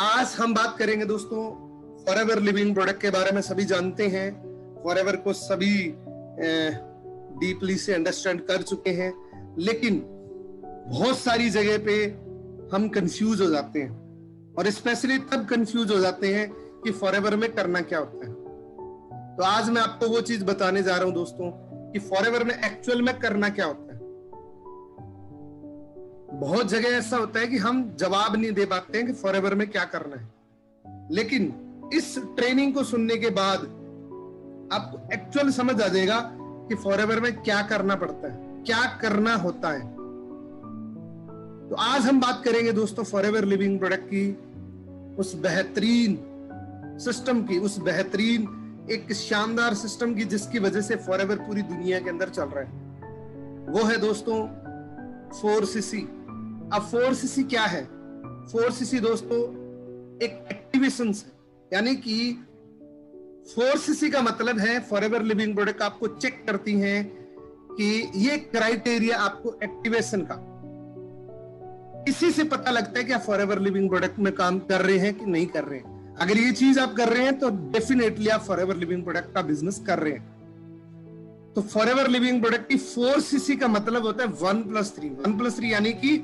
आज हम बात करेंगे दोस्तों फॉरएवर लिविंग प्रोडक्ट के बारे में। सभी जानते हैं, फॉरएवर को सभी डीपली से अंडरस्टैंड कर चुके हैं, लेकिन बहुत सारी जगह पे हम कंफ्यूज हो जाते हैं और स्पेशली तब कंफ्यूज हो जाते हैं कि फॉरएवर में करना क्या होता है। तो आज मैं आपको वो चीज बताने जा रहा हूं दोस्तों कि फॉरएवर में एक्चुअल में करना क्या होता है। बहुत जगह ऐसा होता है कि हम जवाब नहीं दे पाते हैं कि फॉरएवर में क्या करना है, लेकिन इस ट्रेनिंग को सुनने के बाद आपको एक्चुअल समझ आ जाएगा कि फॉरएवर में क्या करना पड़ता है, क्या करना होता है। तो आज हम बात करेंगे दोस्तों फॉरएवर लिविंग प्रोडक्ट की, उस बेहतरीन सिस्टम की, उस बेहतरीन एक शानदार सिस्टम की जिसकी वजह से फॉरएवर पूरी दुनिया के अंदर चल रहा है। वो है दोस्तों 4CC। अब 4CC क्या है? 4CC दोस्तों एक एक्टिवेशन है, यानी कि 4CC का मतलब है फॉरएवर लिविंग प्रोडक्ट आपको चेक करती हैं कि ये क्राइटेरिया आपको एक्टिवेशन का, इसी से पता लगता है कि आप फॉरएवर लिविंग प्रोडक्ट में काम कर रहे हैं कि नहीं कर रहे हैं। अगर ये चीज आप कर रहे हैं तो डेफिनेटली आप फॉरएवर लिविंग प्रोडक्ट का बिजनेस कर रहे हैं। तो फॉरएवर लिविंग प्रोडक्ट की 4CC का मतलब होता है 1+3। 1+3 यानी कि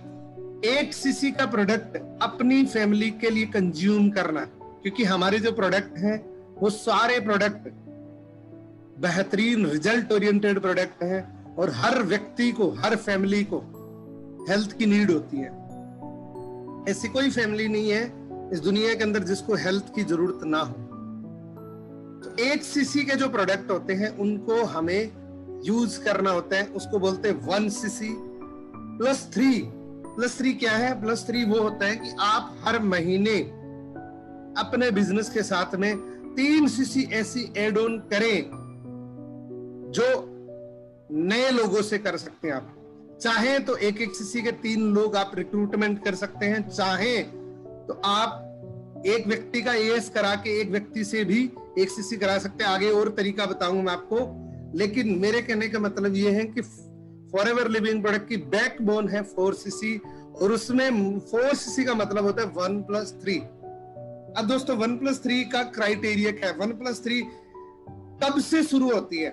8CC का प्रोडक्ट अपनी फैमिली के लिए कंज्यूम करना, क्योंकि हमारे जो प्रोडक्ट हैं वो सारे प्रोडक्ट बेहतरीन रिजल्ट ओरिएंटेड प्रोडक्ट हैं और हर व्यक्ति को, हर फैमिली को हेल्थ की नीड होती है। ऐसी कोई फैमिली नहीं है इस दुनिया के अंदर जिसको हेल्थ की जरूरत ना हो। तो 8CC के जो प्रोडक्ट होते हैं उनको हमें यूज करना होता है, उसको बोलते हैं 1CC +3 क्या है? +3 वो होता है कि आप हर महीने अपने बिजनेस के साथ में 3CC ऐसी एड ऑन करें जो नए लोगों से कर सकते हैं। आप चाहे तो 1-1CC के 3 लोग आप रिक्रूटमेंट कर सकते हैं, चाहे तो आप एक व्यक्ति का AS करा के एक व्यक्ति से भी 1CC करा सकते हैं। आगे और तरीका बताऊंगा मैं आपको, लेकिन मेरे कहने का मतलब ये है कि फॉरएवर लिविंग प्रोडक्ट की बैकबोन है 4CC और उसमें 4CC का मतलब होता है 1+3। अब दोस्तों 1+3 का क्राइटेरिया क्या है? 1+3 कब से शुरू होती है,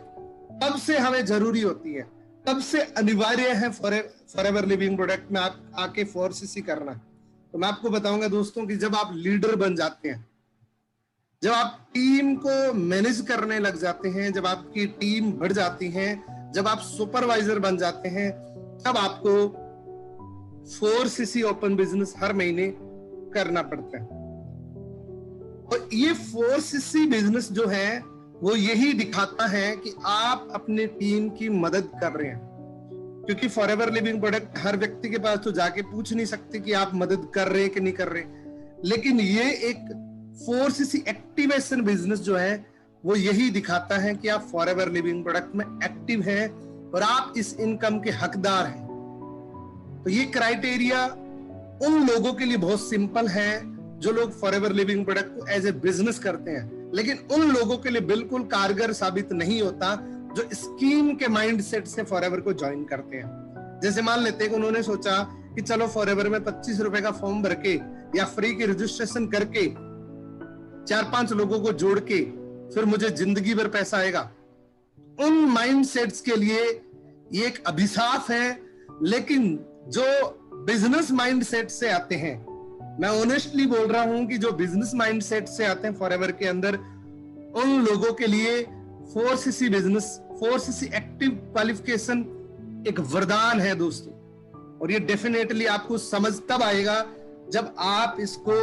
कब से हमें जरूरी होती है, कब से अनिवार्य है फॉरएवर लिविंग प्रोडक्ट में आप आके 4CC करना? तो मैं आपको बताऊंगा दोस्तों कि जब आप लीडर बन जाते हैं, जब आप टीम को मैनेज करने लग जाते हैं, जब आपकी टीम बढ़ जाती है, जब आप सुपरवाइजर बन जाते हैं, तब आपको 4CC ओपन बिजनेस हर महीने करना पड़ता है। और ये 4CC बिजनेस जो है वो यही दिखाता है कि आप अपने टीम की मदद कर रहे हैं, क्योंकि फॉरएवर लिविंग प्रोडक्ट हर व्यक्ति के पास तो जाके पूछ नहीं सकते कि आप मदद कर रहे हैं कि नहीं कर रहे, लेकिन ये एक 4CC एक्टिवेशन बिजनेस जो है वो यही दिखाता है कि आप फॉरएवर लिविंग प्रोडक्ट में एक्टिव हैं और आप इस इनकम के हकदार हैं। तो ये क्राइटेरिया उन लोगों के लिए बहुत सिंपल है जो लोग फॉरएवर लिविंग प्रोडक्ट को एज ए बिजनेस करते हैं, लेकिन उन लोगों के लिए बिल्कुल कारगर साबित नहीं होता जो स्कीम के माइंडसेट से फॉरएवर को ज्वाइन करते हैं। जैसे मान लेते हैं कि उन्होंने सोचा कि चलो फॉरएवर में 25 रुपए का फॉर्म भर के या फ्री की रजिस्ट्रेशन करके 4-5 लोगों को जोड़ के फिर मुझे जिंदगी भर पैसा आएगा। उन माइंडसेट्स के लिए ये एक अभिशाप है, लेकिन जो बिजनेस माइंडसेट से आते हैं, मैं ऑनेस्टली बोल रहा हूं कि जो बिजनेस माइंडसेट से आते हैं फॉरएवर के अंदर, उन लोगों के लिए 4CC business, 4CC active qualification एक वरदान है दोस्तों। और ये डेफिनेटली आपको समझ तब आएगा जब आप इसको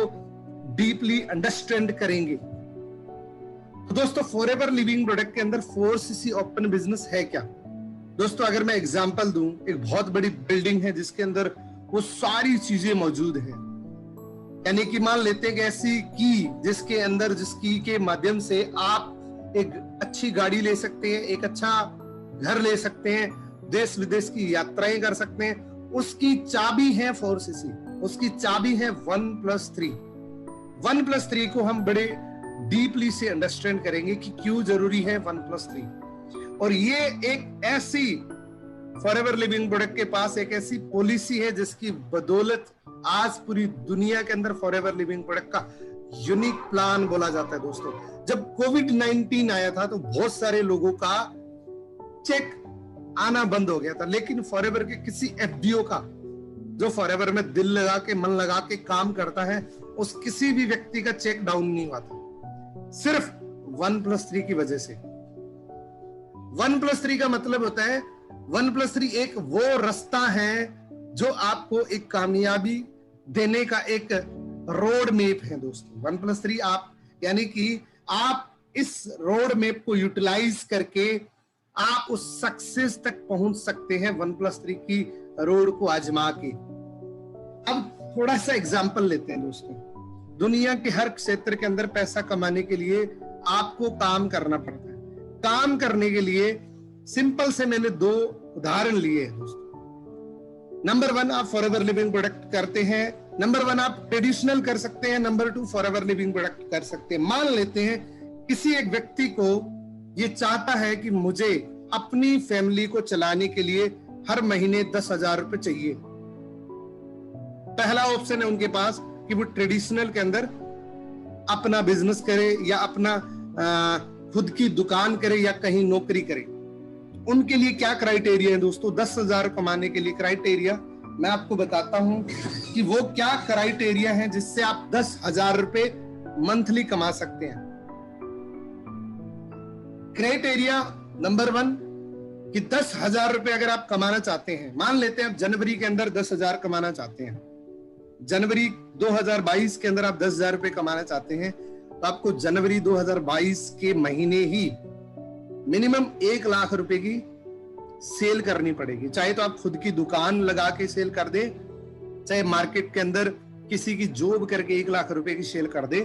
डीपली अंडरस्टैंड करेंगे। तो दोस्तों फॉरएवर लिविंग प्रोडक्ट के अंदर 4CC ओपन बिजनेस है क्या? दोस्तों अगर मैं एग्जांपल दूं, एक बहुत बड़ी बिल्डिंग है जिसके अंदर वो सारी चीजें मौजूद हैं, यानी कि मान लेते हैं कि ऐसी की जिसके अंदर, जिसकी के माध्यम से आप एक अच्छी गाड़ी ले सकते हैं, एक अच्छा घर ले सकते हैं, देश विदेश की यात्राएं कर सकते हैं, उसकी चाबी है 4CC, उसकी चाबी है 1+3। 1+3 को हम बड़े डीपली से अंडरस्टैंड करेंगे कि क्यों जरूरी है 1+3। और ये एक ऐसी फॉरएवर लिविंग प्रोडक्ट के पास एक ऐसी पॉलिसी है जिसकी बदौलत आज पूरी दुनिया के अंदर फॉरएवर लिविंग प्रोडक्ट का यूनिक प्लान बोला जाता है। दोस्तों, जब कोविड-19 आया था तो बहुत सारे लोगों का चेक आना बंद हो गया था, लेकिन फॉरएवर के किसी एफडीओ का, जो फॉरएवर में दिल लगा के मन लगा के काम करता है, उस किसी भी व्यक्ति का चेक डाउन नहीं हुआ था, सिर्फ 1+3 की वजह से। 1+3 का मतलब होता है 1+3 एक वो रास्ता है जो आपको एक कामयाबी देने का एक रोड मैप है। दोस्तों, 1+3 आप यानी कि आप इस रोड मैप को यूटिलाइज करके आप उस सक्सेस तक पहुंच सकते हैं 1+3 की रोड को आजमा के। अब थोड़ा सा एग्जांपल लेते हैं। दोस्तों, दुनिया के हर क्षेत्र के अंदर पैसा कमाने के लिए आपको काम करना पड़ता है। काम करने के लिए सिंपल से मैंने 2 उदाहरण लिए हैं। दोस्तों, नंबर 1 आप फॉरएवर लिविंग प्रोडक्ट करते हैं, नंबर 1 आप ट्रेडिशनल कर सकते हैं, नंबर 2 फॉरएवर लिविंग प्रोडक्ट कर सकते हैं। मान लेते हैं किसी एक व्यक्ति को ये चाहता है कि मुझे अपनी फैमिली को चलाने के लिए हर महीने 10,000 रुपए चाहिए। पहला ऑप्शन है उनके पास कि वो ट्रेडिशनल के अंदर अपना बिजनेस करे या अपना खुद की दुकान करे या कहीं नौकरी करे। उनके लिए क्या क्राइटेरिया है? दोस्तों, 10,000 कमाने के लिए क्राइटेरिया मैं आपको बताता हूं कि वो क्या क्राइटेरिया है जिससे आप 10,000 रुपए मंथली कमा सकते हैं। क्राइटेरिया नंबर 1 कि 10,000 रुपए अगर आप कमाना चाहते हैं, मान लेते हैं आप जनवरी के अंदर 10,000 कमाना चाहते हैं, जनवरी 2022 के अंदर आप 10,000 रुपए कमाना चाहते हैं, तो आपको जनवरी 2022 के महीने ही मिनिमम 1 लाख रुपए की सेल करनी पड़ेगी। चाहे तो आप खुद की दुकान लगा के सेल कर दे, चाहे मार्केट के अंदर किसी की जॉब करके 1 लाख रुपए की सेल कर दे,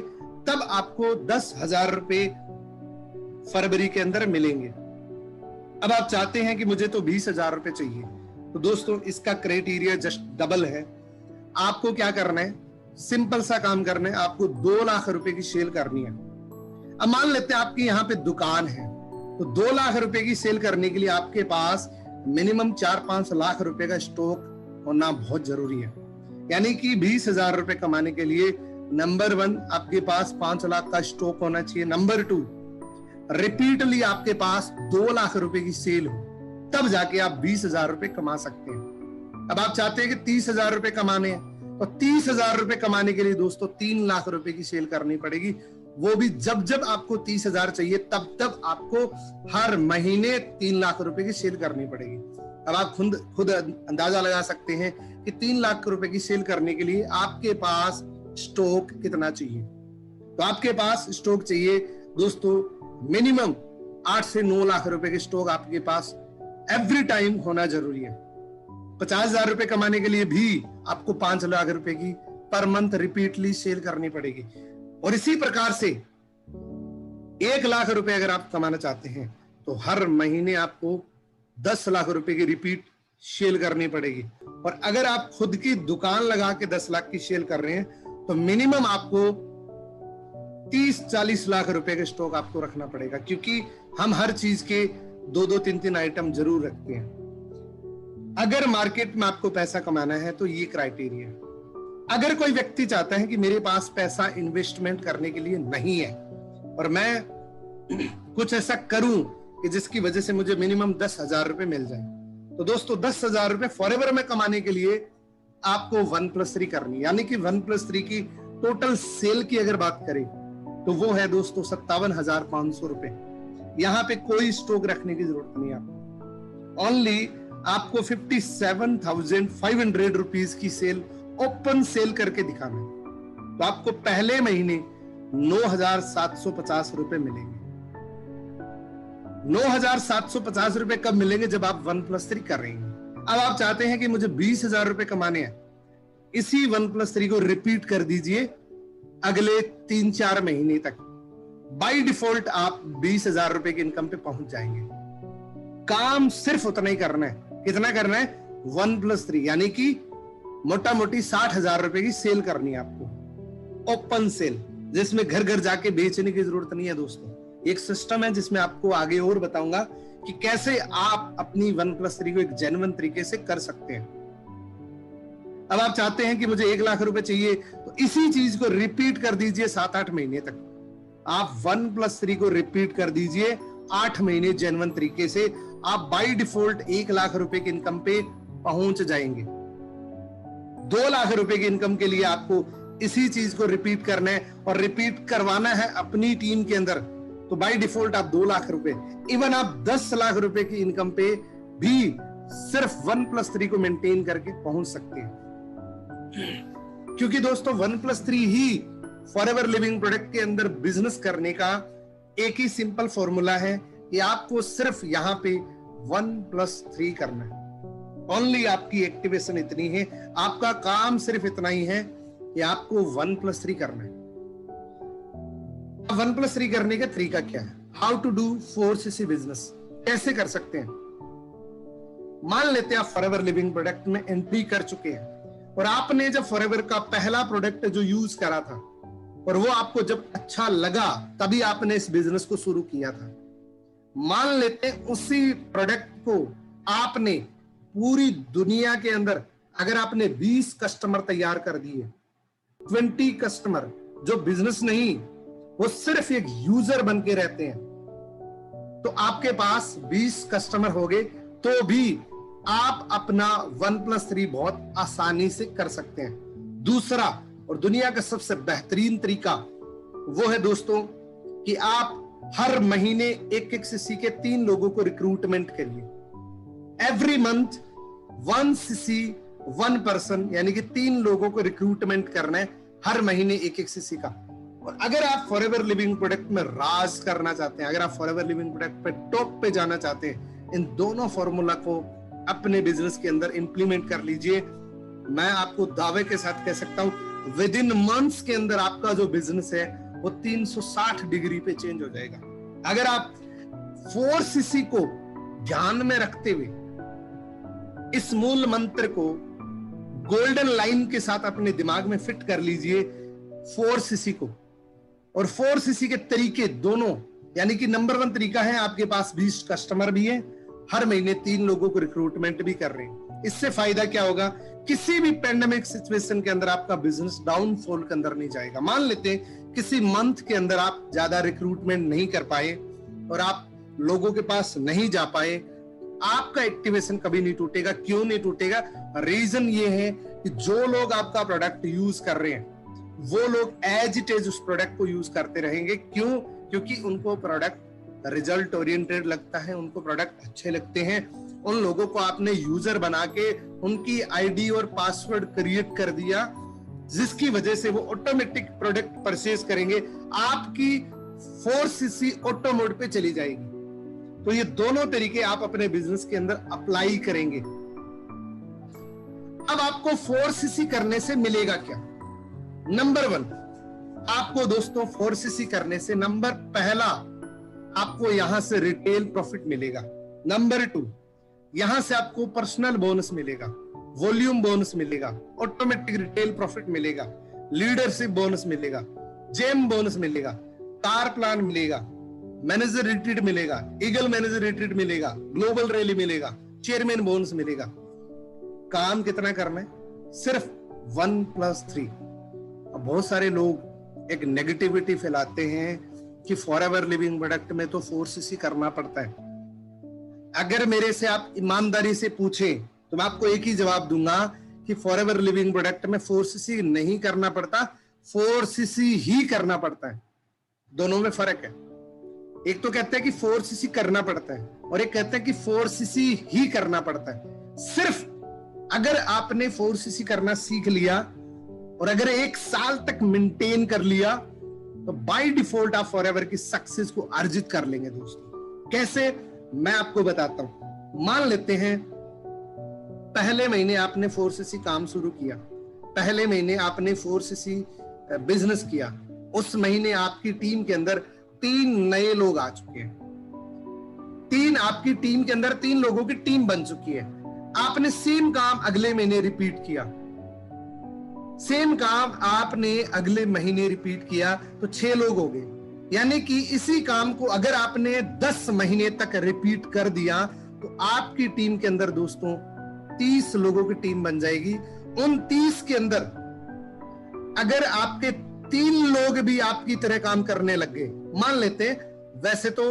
तब आपको 10,000 रुपए फरवरी के अंदर मिलेंगे। अब आप चाहते हैं कि मुझे तो 20,000 रुपए चाहिए, तो दोस्तों इसका क्राइटेरिया जस्ट डबल है। आपको क्या करना है? सिंपल सा काम करना है, आपको 2 लाख रुपए की सेल करनी है। अब मान लेते हैं आपकी यहाँ पे दुकान है, तो 2 लाख रुपए की सेल करने के लिए आपके पास मिनिमम 4-5 लाख रुपए का स्टॉक होना बहुत जरूरी है। यानी कि 20,000 रुपए कमाने के लिए नंबर 1 आपके पास 5 लाख का स्टॉक होना चाहिए, नंबर 2 रिपीटली आपके पास 2 लाख रुपए की सेल हो, तब जाके आप 20,000 रुपए कमा सकते हैं। अब आप चाहते हैं कि 30,000 रुपए कमाने हैं, तो 30,000 रुपए कमाने के लिए दोस्तों 3 लाख रुपए की सेल करनी पड़ेगी। वो भी जब जब आपको 30,000 चाहिए तब तब आपको हर महीने 3 लाख रुपए की सेल करनी पड़ेगी। अब आप खुद अंदाजा लगा सकते हैं कि 3 लाख रुपए की सेल करने के लिए आपके पास स्टॉक कितना चाहिए। तो आपके पास स्टॉक चाहिए दोस्तों मिनिमम 8 से 9 लाख रुपए के स्टॉक आपके पास एवरी टाइम होना जरूरी है। 50,000 रुपए कमाने के लिए भी आपको 5 लाख रुपए की पर मंथ रिपीटली सेल करनी पड़ेगी। और इसी प्रकार से 1 लाख रुपए अगर आप कमाना चाहते हैं तो हर महीने आपको 10 लाख रुपए की रिपीट सेल करनी पड़ेगी। और अगर आप खुद की दुकान लगा के 10 लाख की सेल कर रहे हैं तो मिनिमम आपको 30-40 लाख रुपए का स्टॉक आपको रखना पड़ेगा, क्योंकि हम हर चीज के 2-2, 3-3 आइटम जरूर रखते हैं। अगर मार्केट में आपको पैसा कमाना है तो ये क्राइटेरिया। अगर कोई व्यक्ति चाहता है कि मेरे पास पैसा इन्वेस्टमेंट करने के लिए नहीं है और मैं कुछ ऐसा करूं कि जिसकी वजह से मुझे मिनिमम 10,000 रुपए मिल जाए, तो दोस्तों 10,000 रुपए फॉरएवर में कमाने के लिए आपको 1+3 करनी, यानी कि 1+3 की टोटल सेल की अगर बात करें तो वो है दोस्तों 57,500 रुपए। यहां पे कोई स्टॉक रखने की जरूरत नहीं है आपको। ओनली आपको 57,500 रुपीज की सेल ओपन सेल करके दिखाना है, तो आपको पहले महीने 9,750 रुपए मिलेंगे। 9,750 रुपए कब मिलेंगे? जब आप 1+3 कर रहे हैं। अब आप चाहते हैं कि मुझे 20,000 रुपए कमाने हैं, इसी 1+3 को रिपीट कर दीजिए अगले 3-4 महीने तक। बाय डिफॉल्ट आप 20,000 रुपए की इनकम पे पहुंच जाएंगे। काम सिर्फ उतना ही करना है। कितना करना है? 1+3, यानी कि मोटा मोटी 60,000 रुपए की सेल करनी है आपको, ओपन सेल, जिसमें घर घर जाके बेचने की जरूरत नहीं है दोस्तों। एक सिस्टम है जिसमें आपको आगे और बताऊंगा कि कैसे आप अपनी 1+3 को एक जेन्युइन तरीके से कर सकते हैं। अब आप चाहते हैं कि मुझे 1 लाख रुपए चाहिए, तो इसी चीज को रिपीट कर दीजिए 7-8 महीने तक। आप 1+3 को रिपीट कर दीजिए 8 महीने जेन्युइन तरीके से, आप बाय डिफॉल्ट 1 लाख रुपए की इनकम पे पहुंच जाएंगे। 2 लाख रुपए की इनकम के लिए आपको इसी चीज को रिपीट करना है और रिपीट करवाना है अपनी टीम के अंदर, तो बाय डिफॉल्ट आप 2 लाख रुपए, इवन आप 10 लाख रुपए की इनकम पे भी सिर्फ 1+3 को मेंटेन करके पहुंच सकते हैं। क्योंकि दोस्तों 1+3 ही फॉरएवर लिविंग प्रोडक्ट के अंदर बिजनेस करने का एक ही सिंपल फॉर्मूला है कि आपको सिर्फ यहां पे 1+3 करना है। ओनली आपकी एक्टिवेशन इतनी है, आपका काम सिर्फ इतना ही है कि आपको 1+3 करना है। 1+3 करने का तरीका क्या है? How to do 4cc business, कैसे कर सकते हैं? मान लेते हैं आप फॉरएवर लिविंग प्रोडक्ट में एंट्री कर चुके हैं और आपने जब फॉरएवर का पहला प्रोडक्ट जो यूज करा था और वो आपको जब अच्छा लगा तभी आपने इस बिजनेस को शुरू किया था। मान लेते हैं उसी प्रोडक्ट को आपने पूरी दुनिया के अंदर अगर आपने 20 कस्टमर तैयार कर दिए, 20 कस्टमर जो बिजनेस नहीं, वो सिर्फ एक यूजर बन के रहते हैं, तो आपके पास 20 कस्टमर हो गए, तो भी आप अपना 1+3 बहुत आसानी से कर सकते हैं। दूसरा और दुनिया का सबसे बेहतरीन तरीका वो है दोस्तों कि आप हर महीने एक सीसी के 3 लोगों को रिक्रूटमेंट करिए। एवरी मंथ 1 सीसी 1 पर्सन, यानी कि 3 लोगों को रिक्रूटमेंट करना है हर महीने एक सीसी का। और अगर आप फॉरएवर लिविंग प्रोडक्ट में राज करना चाहते हैं, अगर आप फॉरएवर लिविंग प्रोडक्ट पे टॉप पे जाना चाहते हैं, इन दोनों फॉर्मूला को अपने बिजनेस के अंदर इंप्लीमेंट कर लीजिए। मैं आपको दावे के साथ कह सकता हूं विद इन मंथ्स के अंदर आपका जो बिजनेस है वो 360 डिग्री पे चेंज हो जाएगा। अगर आप 4cc को ध्यान में रखते हुए इस मूल मंत्र को गोल्डन लाइन के साथ अपने दिमाग में फिट कर लीजिए 4cc को, और 4cc के तरीके दोनों, यानी कि नंबर 1 तरीका है आपके पास 20 कस्टमर भी है, हर महीने 3 लोगों को रिक्रूटमेंट भी कर रहे हैं। इससे फायदा क्या होगा? किसी भी पेंडेमिक सिचुएशन के अंदर आपका बिजनेस डाउनफॉल के अंदर नहीं जाएगा। मान लेते हैं किसी मंथ के अंदर आप ज्यादा रिक्रूटमेंट नहीं कर पाए और आप लोगों के पास नहीं जा पाए, आपका एक्टिवेशन कभी नहीं टूटेगा। क्यों नहीं टूटेगा? रीजन ये है कि जो लोग आपका प्रोडक्ट यूज कर रहे हैं वो लोग एज इट इज उस प्रोडक्ट को यूज करते रहेंगे। क्यों? क्योंकि उनको प्रोडक्ट रिजल्ट ओरिएंटेड लगता है, उनको प्रोडक्ट अच्छे लगते हैं। उन लोगों को आपने यूजर बना के उनकी आईडी और पासवर्ड क्रिएट कर दिया, जिसकी वजह से वो ऑटोमेटिक प्रोडक्ट परचेज करेंगे, आपकी 4cc ऑटो मोड पे चली जाएगी। तो ये दोनों तरीके आप अपने बिजनेस के अंदर अप्लाई करेंगे। अब आपको 4cc करने से मिलेगा क्या? नंबर 1, आपको दोस्तों 4cc करने से नंबर पहला आपको यहां से रिटेल प्रॉफिट मिलेगा। नंबर 2, यहां से आपको पर्सनल बोनस मिलेगा, वॉल्यूम बोनस मिलेगा, ऑटोमेटिक रिटेल प्रॉफिट मिलेगा, लीडरशिप बोनस मिलेगा, जेम बोनस मिलेगा, कार प्लान मिलेगा, मैनेजर रिट्रीट मिलेगा, ईगल मैनेजर रिट्रीट मिलेगा, ग्लोबल रैली मिलेगा, चेयरमैन बोनस मिलेगा। काम कितना करना है? सिर्फ 1+3। अब बहुत सारे लोग एक नेगेटिविटी फैलाते हैं कि फॉरएवर लिविंग प्रोडक्ट में तो 4cc करना पड़ता है। अगर मेरे से आप ईमानदारी से पूछें तो मैं आपको एक ही जवाब दूंगा कि फॉरएवर लिविंग प्रोडक्ट में 4cc नहीं करना पड़ता, 4cc ही करना पड़ता है। दोनों में फर्क है। एक तो कहते हैं कि 4cc करना पड़ता है और एक कहते हैं कि 4cc ही करना पड़ता है। सिर्फ अगर आपने 4cc करना सीख लिया और अगर 1 साल तक मेंटेन कर लिया तो बाय डिफॉल्ट आप फॉरएवर की सक्सेस को अर्जित कर लेंगे। दोस्तों कैसे, मैं आपको बताता हूं। मान लेते हैं पहले महीने आपने 4cc काम शुरू किया, पहले महीने आपने 4cc बिजनेस किया, उस महीने आपकी टीम के अंदर 3 नए लोग आ चुके हैं। आपकी टीम के अंदर 3 लोगों की टीम बन चुकी है। आपने सेम काम अगले महीने रिपीट किया, सेम काम आपने अगले महीने रिपीट किया तो 6 लोग हो गए। यानी कि इसी काम को अगर आपने 10 महीने तक रिपीट कर दिया तो आपकी टीम के अंदर दोस्तों 30 लोगों की टीम बन जाएगी। उन 30 के अंदर अगर आपके 3 लोग भी आपकी तरह काम करने लग गए, मान लेते हैं, वैसे तो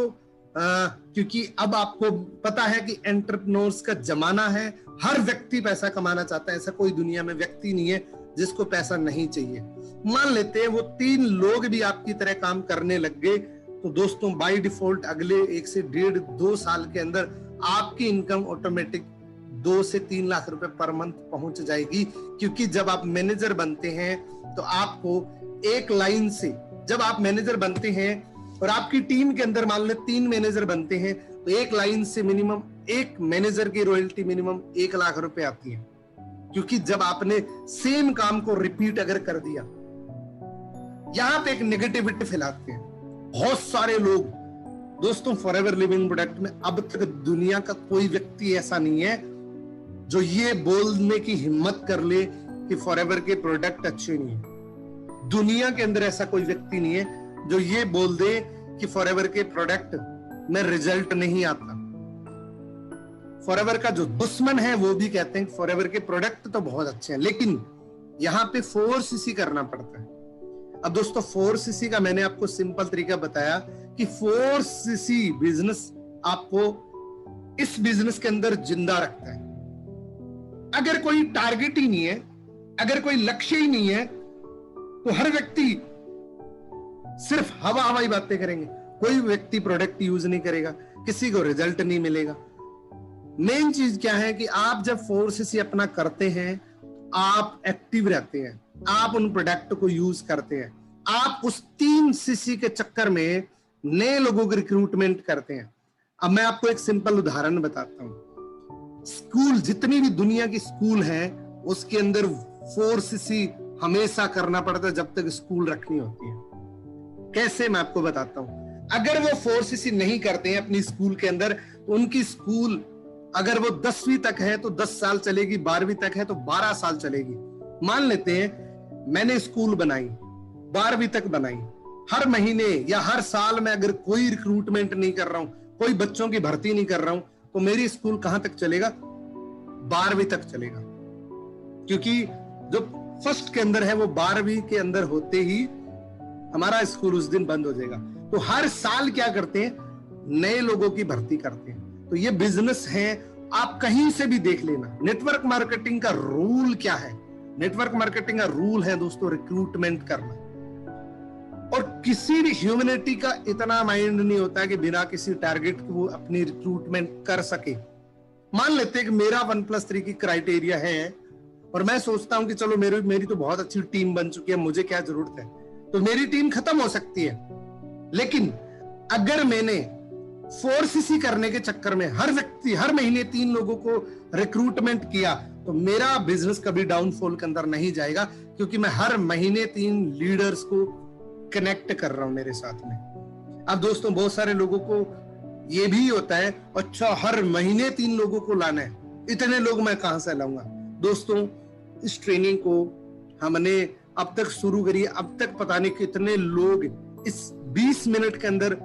क्योंकि अब आपको पता है कि एंटरप्रेन्योर्स का जमाना है, हर व्यक्ति पैसा कमाना चाहता है, ऐसा कोई दुनिया में व्यक्ति नहीं है जिसको पैसा नहीं चाहिए। मान लेते हैं वो 3 लोग भी आपकी तरह काम करने लग गए, तो दोस्तों बाय डिफॉल्ट अगले 1 से 1.5-2 साल के अंदर आपकी इनकम ऑटोमेटिक 2 से 3 लाख रुपए पर मंथ पहुंच जाएगी। क्योंकि जब आप मैनेजर बनते हैं तो आपको एक लाइन से, जब आप मैनेजर बनते हैं और आपकी टीम के अंदर मान ले 3 मैनेजर बनते हैं, तो एक लाइन से मिनिमम एक मैनेजर की रॉयल्टी मिनिमम 1 लाख रुपए आती है। क्योंकि जब आपने सेम काम को रिपीट अगर कर दिया, यहां पे एक नेगेटिविटी फैलाते हैं बहुत सारे लोग दोस्तों। फॉरएवर लिविंग प्रोडक्ट में अब तक दुनिया का कोई व्यक्ति ऐसा नहीं है जो ये बोलने की हिम्मत कर ले कि फॉरएवर के प्रोडक्ट अच्छे नहीं है। दुनिया के अंदर ऐसा कोई व्यक्ति नहीं है जो ये बोल दे कि फॉरएवर के प्रोडक्ट में रिजल्ट नहीं आता। फॉरएवर का जो दुश्मन है वो भी कहते हैं फॉरएवर के प्रोडक्ट तो बहुत अच्छे हैं, लेकिन यहां पे 4cc करना पड़ता है। अब दोस्तों 4cc का मैंने आपको सिंपल तरीका बताया कि 4cc बिजनेस आपको इस बिजनेस के अंदर जिंदा रखता है। अगर कोई टारगेट ही नहीं है, अगर कोई लक्ष्य ही नहीं है, तो हर व्यक्ति सिर्फ हवाई बातें करेंगे, कोई व्यक्ति प्रोडक्ट यूज नहीं करेगा, किसी को रिजल्ट नहीं मिलेगा। मेन चीज क्या है कि आप जब 4cc अपना करते हैं, आप एक्टिव रहते हैं, आप उन प्रोडक्ट को यूज करते हैं, आप उस 3cc के चक्कर में नए लोगों की रिक्रूटमेंट करते हैं। अब मैं आपको एक सिंपल उदाहरण बताता हूं। स्कूल, जितनी भी दुनिया की स्कूल है, उसके अंदर 4cc हमेशा करना पड़ता है जब तक स्कूल रखनी होती है। कैसे, मैं आपको बताता हूं। अगर वो 4cc नहीं करते हैं अपनी स्कूल के अंदर, तो उनकी स्कूल अगर वो 10वीं तक है तो 10 साल चलेगी, 12वीं तक है तो 12 साल चलेगी। मान लेते हैं मैंने स्कूल बनाई, 12वीं तक बनाई, हर महीने या हर साल में अगर कोई रिक्रूटमेंट नहीं कर रहा हूं, कोई बच्चों की भर्ती नहीं कर रहा हूं, तो मेरी स्कूल कहां तक चलेगा? 12वीं तक चलेगा। क्योंकि जो फर्स्ट के अंदर है वो 12वीं के अंदर होते ही हमारा स्कूल उस दिन बंद हो जाएगा। तो हर साल क्या करते हैं, नए लोगों की भर्ती करते हैं। तो ये बिजनेस है, आप कहीं से भी देख लेना। नेटवर्क मार्केटिंग का रूल क्या है? नेटवर्क मार्केटिंग का रूल है दोस्तों रिक्रूटमेंट करना। और किसी भी ह्यूमैनिटी का इतना माइंड नहीं होता है कि बिना किसी टारगेट को वो अपनी रिक्रूटमेंट कर सके। मान लेते हैं कि मेरा 1+3 की क्राइटेरिया है और मैं सोचता हूं कि चलो मेरी तो बहुत अच्छी टीम बन चुकी है, मुझे क्या जरूरत है, तो मेरी टीम खत्म हो सकती है। लेकिन अगर मैंने 4cc करने के चक्कर में हर महीने 3 लोगों को रिक्रूटमेंट किया, तो मेरा बिजनेस कभी डाउनफॉल के अंदर नहीं जाएगा, क्योंकि मैं हर महीने 3 लीडर्स को कनेक्ट कर रहा हूं मेरे साथ में। अब दोस्तों बहुत सारे लोगों को ये भी होता है, अच्छा हर महीने 3 लोगों को लाना है, इतने लोग मैं कहां से लाऊंगा? दोस्तों इस ट्रेनिंग को हमने अब तक शुरू करी, अब तक पता नहीं कितने लोग इस 20 मिनट के अंदर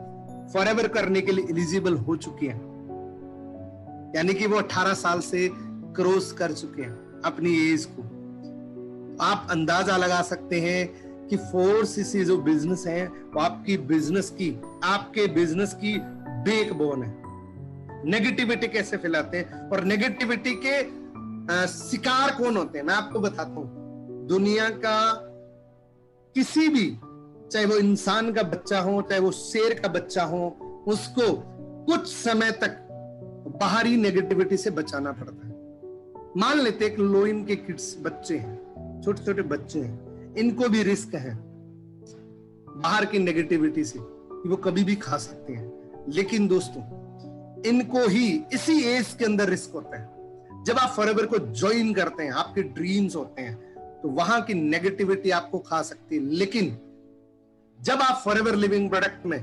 फॉरएवर करने के लिए एलिजिबल हो चुके हैं। यानी कि वो 18 साल से क्रॉस कर चुके हैं अपनी एज को। आप अंदाजा लगा सकते हैं कि 4cc जो बिजनेस है वो आपके बिजनेस की बैकबोन है। नेगेटिविटी कैसे फैलाते हैं और नेगेटिविटी के शिकार कौन होते हैं, मैं आपको बताता हूं। दुनिया का किसी भी, चाहे वो इंसान का बच्चा हो, चाहे वो शेर का बच्चा हो, उसको कुछ समय तक बाहरी नेगेटिविटी से बचाना पड़ता है। मान लेते हैं कि लो इनके किड्स बच्चे हैं, छोटे छोटे बच्चे हैं, इनको भी रिस्क है बाहर की नेगेटिविटी से कि वो कभी भी खा सकते हैं। लेकिन दोस्तों इनको ही इसी एज के अंदर रिस्क होता है। जब आप फॉरएवर को ज्वाइन करते हैं, आपके ड्रीम्स होते हैं, तो वहां की नेगेटिविटी आपको खा सकती है। लेकिन जब आप फॉरएवर लिविंग प्रोडक्ट में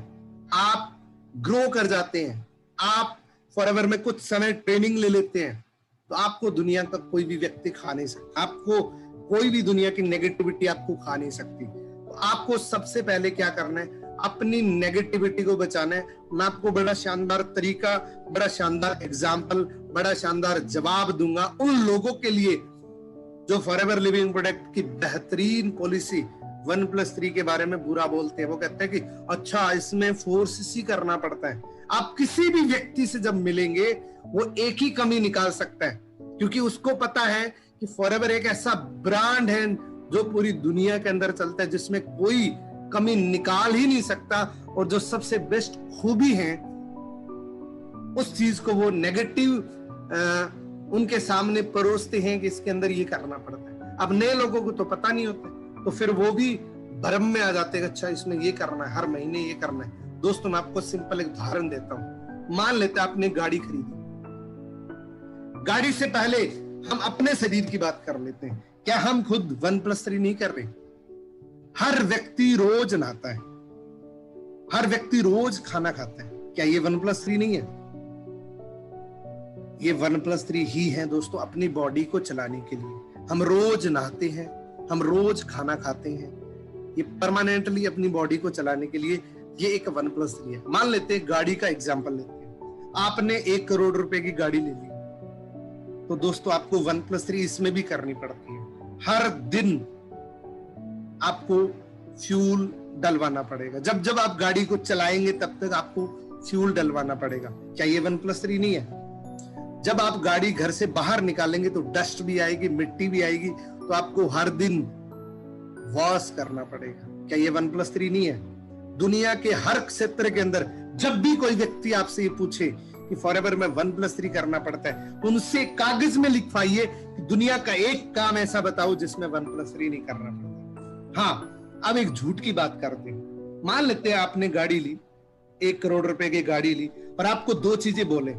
आप ग्रो कर जाते हैं, आप फॉरएवर में कुछ समय ट्रेनिंग ले लेते हैं, तो आपको दुनिया का कोई भी व्यक्ति खा नहीं सकता, आपको कोई भी दुनिया की नेगेटिविटी आपको खा नहीं सकती। तो आपको सबसे पहले क्या करना है, अपनी नेगेटिविटी को बचाना है। मैं आपको बड़ा शानदार तरीका, बड़ा शानदार एग्जाम्पल, बड़ा शानदार जवाब दूंगा उन लोगों के लिए जो फॉरएवर लिविंग प्रोडक्ट की बेहतरीन पॉलिसी 1+3 के बारे में बुरा बोलते हैं। वो कहते हैं कि अच्छा इसमें 4cc करना पड़ता है। आप किसी भी व्यक्ति से जब मिलेंगे वो एक ही कमी निकाल सकता है, क्योंकि उसको पता है कि फॉरएवर एक ऐसा ब्रांड है जो पूरी दुनिया के अंदर चलता है, जिसमें कोई कमी निकाल ही नहीं सकता, और जो सबसे बेस्ट खूबी है उस चीज को वो नेगेटिव उनके सामने परोसते हैं कि इसके अंदर ये करना पड़ता है। अब नए लोगों को तो पता नहीं होता, तो फिर वो भी भ्रम में आ जाते हैं, अच्छा इसमें ये करना है, हर महीने ये करना है। दोस्तों मैं आपको सिंपल एक उदाहरण देता हूं। मान लेते आपने गाड़ी खरीदी, गाड़ी से पहले हम अपने शरीर की बात कर लेते हैं। क्या हम खुद 1+3 नहीं कर रहे? हर व्यक्ति रोज नहाता है, हर व्यक्ति रोज खाना खाता है, क्या ये 1+3 नहीं है? ये 1+3 ही है दोस्तों, अपनी बॉडी को चलाने के लिए। हम रोज नहाते हैं, हम रोज खाना खाते हैं, ये परमानेंटली अपनी बॉडी को चलाने के लिए ये एक 1+3 है। मान लेते हैं गाड़ी का एग्जाम्पल लेते हैं, आपने 1 करोड़ रुपए की गाड़ी ले ली, तो दोस्तों आपको 1+3 इसमें भी करनी पड़ती है। हर दिन आपको फ्यूल डलवाना पड़ेगा, जब जब आप गाड़ी को चलाएंगे तब तक आपको फ्यूल डलवाना पड़ेगा। क्या ये 1+3 नहीं है? जब आप गाड़ी घर से बाहर निकालेंगे तो डस्ट भी आएगी, मिट्टी भी आएगी, तो आपको हर दिन वॉश करना पड़ेगा। क्या ये 1+3 नहीं है? दुनिया के हर क्षेत्र के अंदर जब भी कोई व्यक्ति आपसे ये पूछे कि फॉरएवर में 1+3 करना पड़ता है, तो उनसे कागज में लिखवाइए कि दुनिया का एक काम ऐसा बताओ जिसमें 1+3 नहीं करना पड़ता। हाँ, अब एक झूठ की बात करते हैं। मान लेते हैं आपने गाड़ी ली, 1 करोड़ रुपए की गाड़ी ली, और आपको 2 चीजें बोले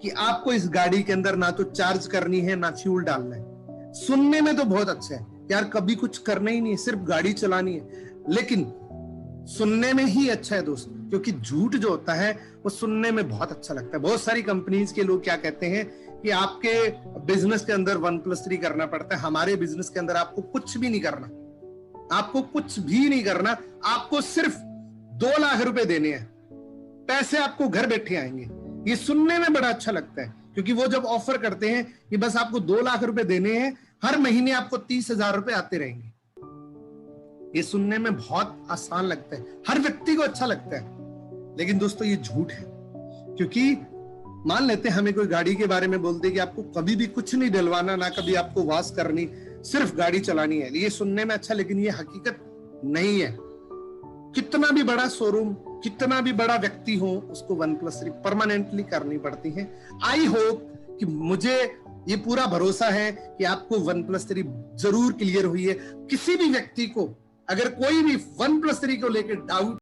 कि आपको इस गाड़ी के अंदर ना तो चार्ज करनी है ना फ्यूल डालना है। सुनने में तो बहुत अच्छा है यार, कभी कुछ करना ही नहीं है, सिर्फ गाड़ी चलानी है, लेकिन सुनने में ही अच्छा है दोस्तों, क्योंकि झूठ जो होता है वो सुनने में बहुत अच्छा लगता है। बहुत सारी कंपनीज के लोग क्या कहते हैं कि आपके बिजनेस के अंदर 1+3 करना पड़ता है। हमारे बिजनेस के अंदर आपको कुछ भी नहीं करना, आपको कुछ भी नहीं करना, आपको सिर्फ 2 लाख रुपए देने हैं, पैसे आपको घर बैठे आएंगे। ये सुनने में बड़ा अच्छा लगता है, क्योंकि वो जब ऑफर करते हैं कि बस आपको 2 लाख रुपए देने हैं, हर महीने आपको 30,000 रुपए आते रहेंगे। ये सुनने में बहुत आसान लगता है, हर व्यक्ति को अच्छा लगता है, लेकिन दोस्तों ये झूठ है। क्योंकि मान लेते हैं हमें कोई गाड़ी के बारे में बोलते कि आपको कभी भी कुछ नहीं डलवाना, ना कभी आपको वॉश करनी, सिर्फ गाड़ी चलानी है। ये सुनने में अच्छा, लेकिन ये हकीकत नहीं है। कितना भी बड़ा शोरूम, कितना भी बड़ा व्यक्ति हो, उसको 1+3 परमानेंटली करनी पड़ती है। आई होप कि मुझे ये पूरा भरोसा है कि आपको 1+3 जरूर क्लियर हुई है। किसी भी व्यक्ति को अगर कोई भी 1+3 को लेकर डाउट